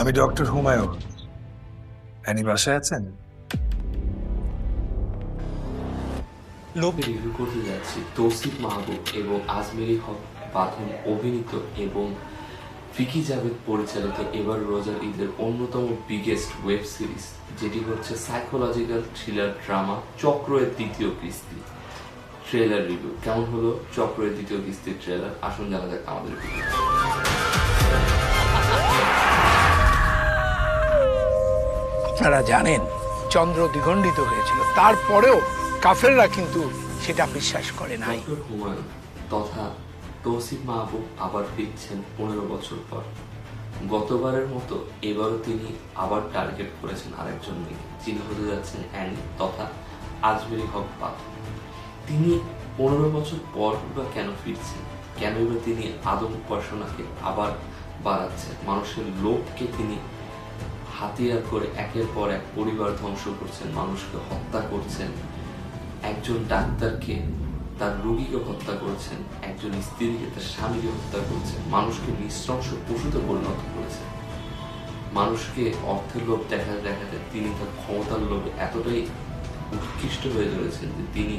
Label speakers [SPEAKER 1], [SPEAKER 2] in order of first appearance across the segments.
[SPEAKER 1] আমি doctor Humayun. Annie বাসায় আছেন?
[SPEAKER 2] রিভিউ করতে যাচ্ছি তৌসিফ মাহবুব এবং আজমেরি হক বাঁধন অভিনীত এবং ফিকি জাভেদ পরিচালিত এবার রোজার ঈদের অন্যতম বিগেস্ট ওয়েব সিরিজ, যেটি হচ্ছে সাইকোলজিক্যাল থ্রিলার ড্রামা চক্র-এর দ্বিতীয় কিস্তি। ট্রেলার রিভিউ কেমন হলো? চক্র-এর দ্বিতীয় কিস্তির ট্রেলার, আসুন জানা যাক আমাদের ভিডিও।
[SPEAKER 3] আপনারা জানেন চন্দ্র দ্বিখণ্ডিত হয়েছিল, তারপরেও কাফেররা কিন্তু সেটা বিশ্বাস করে নাই।
[SPEAKER 2] ডক্টর হুমায়ুন তথা তৌসিফ মাহবুব আবার ফিরছেন 15 বছর পর। গতবারের মতো এবারও তিনি আবার টার্গেট করেছেন আরেকজন মেয়েকে, যিনি হতে যাচ্ছেন অ্যানি তথা আজমেরি হক বাঁধন। তিনি 15 বছর পর বা কেন ফিরছেন, কেন এবার তিনি আদম উপাসনাকে আবার বাড়াচ্ছেন, মানুষের লোভকে তিনি হাতিয়ার করে একের পর এক পরিবার ধ্বংস করছেন, মানুষকে হত্যা করছেন, একজন ডাক্তারকে তার রোগীকে হত্যা করেছেন, একজন স্ত্রীকে তার স্বামীকে হত্যা করেছেন, মানুষকে নৃশংস পশুতে পরিণত করেছেন। মানুষকে অর্থের লোভ দেখাতে দেখাতে তিনি তার ক্ষমতার লোভে এতটাই উৎকৃষ্ট হয়ে চলেছেন যে তিনি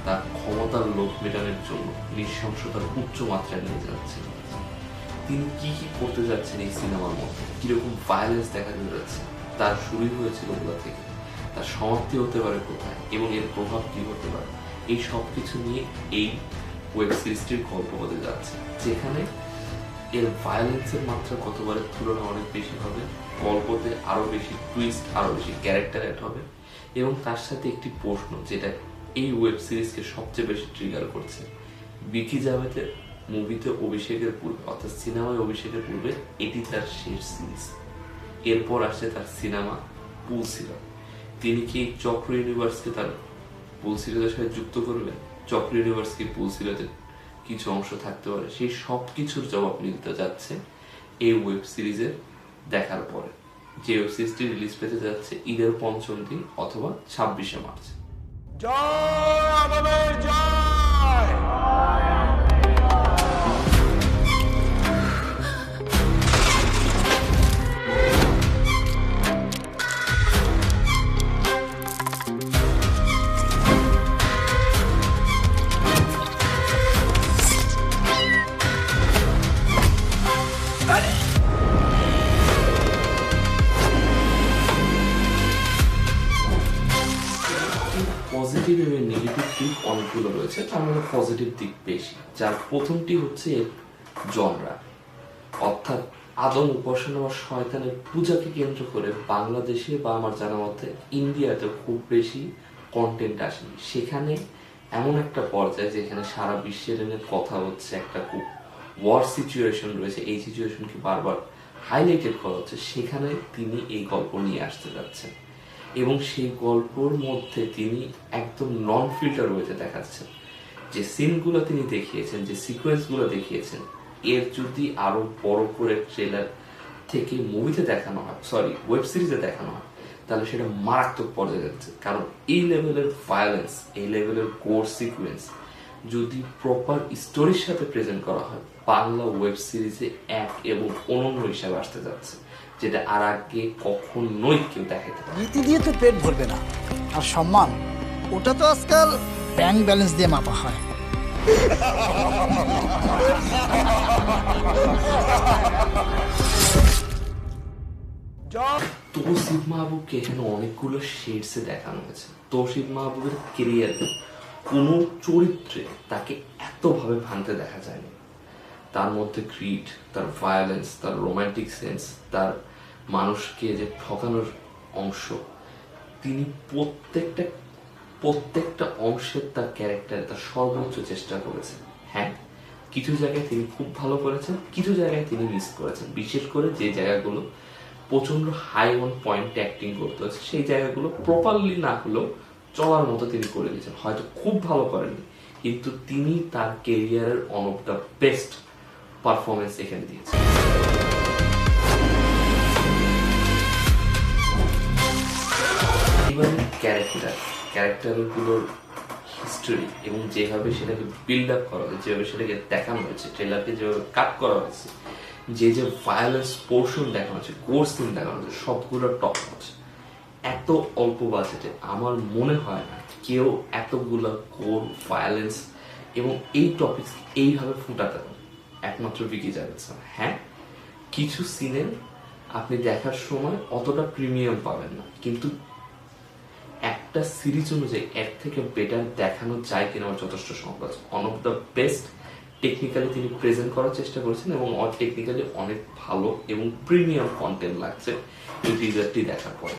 [SPEAKER 2] তার ক্ষমতার লোভ মেটানোর জন্য নৃশংসতার উচ্চ মাত্রায় নিয়ে যাচ্ছেন। তিনি কি কি করতে যাচ্ছেন এই সিনেমার মধ্যে, কিরকম ভায়োলেন্স দেখাতে যাচ্ছে, তার শুরু হয়েছিল কোথা থেকে, তার সমাপ্তি হতে পারে কোথায় এবং এর প্রভাব কি হতে পারে, এই সব কিছু নিয়ে এই ওয়েব সিরিজটির গল্প হতে যাচ্ছে, যেখানে এর ভায়োলেন্সের মাত্রা গতবারের তুলনায় অনেক বেশি হবে, গল্পতে আরো বেশি টুইস্ট, আরো বেশি ক্যারেক্টার অ্যাড হবে এবং তার সাথে একটি প্রশ্ন যেটা এই ওয়েব সিরিজকে সবচেয়ে বেশি ট্রিগার করছে। বিকি জাভেদের মুভিতে অভিষেকের পূর্বে অর্থাৎ সিনেমায় অভিষেকের পূর্বে এটি তার শেষ সিরিজ। এরপর আসছে তার সিনেমা পুলসিরাত। তিনি কি চক্র ইউনিভার্সকে তার পুলসিরাতের সাথে যুক্ত করবেন? চক্র ইউনিভার্স কি পুলসিরাতের কিছু অংশ থাকতে পারে? সেই সব কিছুর জবাব মিলতে যাচ্ছে এই ওয়েব সিরিজের দেখার পরে, যে ওয়েব সিরিজটি রিলিজ পেতে যাচ্ছে ঈদের 5ম দিন অথবা 26শে মার্চ।
[SPEAKER 3] জয় আদমের জয়।
[SPEAKER 2] পজিটিভ এবং নেগেটিভ দিক অনেকগুলো রয়েছে, তার মধ্যে পজিটিভ দিক বেশি। যার প্রথমটি হচ্ছে এর জনরা, অর্থাৎ আদম উপাসনা বা শয়তানের পূজাকে কেন্দ্র করে বাংলাদেশে বা আমার জানা মতে ইন্ডিয়াতে খুব বেশি কন্টেন্ট আসেনি। সেখানে এমন একটা পর্যায়ে যেখানে সারা বিশ্বের এনে কথা হচ্ছে, একটা খুব ওয়ার সিচুয়েশন রয়েছে, এই সিচুয়েশনকে বারবার হাইলাইটেড করা হচ্ছে, সেখানে তিনি এই গল্প নিয়ে আসতে যাচ্ছেন এবং সেই গল্পর মধ্যে তিনি একদম নন ফিল্টার ওয়েতে দেখাচ্ছেন। যে সিনগুলো তিনি দেখিয়েছেন, যে সিকোয়েন্সগুলো দেখিয়েছেন, এর যদি আরো বড় করে ট্রেলার থেকে মুভিতে দেখানো হয়, সরি ওয়েব সিরিজে দেখানো হয়, তাহলে সেটা মারাত্মক পর্যায়ে যাচ্ছে। কারণ এই লেভেলের ভায়োলেন্স, এই লেভেলের কোর সিকোয়েন্স যদি প্রপার স্টোরির সাথে প্রেজেন্ট করা হয়, বাংলা ওয়েব সিরিজে এক এবং অনন্য হিসাবে আসতে যাচ্ছে, যেটা আর আগে কখনোই কেউ দেখাতে পারে।
[SPEAKER 4] নীতি দিয়ে তো পেট ভরবে না, আর সম্মান ওটা তো আজকাল ব্যাংক ব্যালেন্স দিয়ে মাপা হয়।
[SPEAKER 2] তৌসিফ মাহবুবকে এখানে অনেকগুলো শেডসে দেখানো হয়েছে। তৌসিফ মাহবুবের কেরিয়ারে কোনো চরিত্রে তাকে এতভাবে ভাঙতে দেখা যায়নি। তার মধ্যে গ্রিড, তার ভায়োলেন্স, তার রোমান্টিক সেন্স, তার মানুষকে যে ঠকানোর অংশ, তিনি প্রত্যেকটা অংশের তার ক্যারেক্টারে তার সর্বোচ্চ চেষ্টা করেছেন। হ্যাঁ, কিছু জায়গায় তিনি খুব ভালো করেছেন, কিছু জায়গায় তিনি মিস করেছেন, বিশেষ করে যে জায়গাগুলো প্রচন্ড হাই অন পয়েন্ট অ্যাক্টিং করতে হচ্ছে, সেই জায়গাগুলো প্রপারলি না হলেও চলার মতো তিনি করে দিয়েছেন। হয়তো খুব ভালো করেননি, কিন্তু তিনি তার কেরিয়ারের one of the best performance এখানে দিয়েছেন। এবারে ক্যারেক্টারগুলোর হিস্টোরি এবং যেভাবে সেটাকে বিল্ড আপ করা হয়েছে, যেভাবে সেটাকে দেখানো হয়েছে, ট্রেলারকে যেভাবে কাট করা হয়েছে, যে যে ভায়োলেন্স পোর্শন দেখানো হচ্ছে, কোর সিন দেখানো হচ্ছে, সবগুলো টপ হচ্ছে। এত অল্প বাজেটে আমার মনে হয় না কেউ এতগুলো কোর ভায়োলেন্স এবং এই টপিক এইভাবে ফুটাতে পারে, একমাত্র ভিকি জানিয়েছে। হ্যাঁ, কিছু সিনে আপনি দেখার সময় অতটা প্রিমিয়াম পাবেন না, কিন্তু একটা সিরিজ অনুযায়ী এর থেকে বেটার দেখানো যায় কিনা আমার যথেষ্ট সন্দেহ আছে। One of the best technically তিনি প্রেজেন্ট করার চেষ্টা করেছেন এবং টেকনিক্যালি অনেক ভালো এবং প্রিমিয়াম কন্টেন্ট লাগছে এই টিজারটি দেখার পর।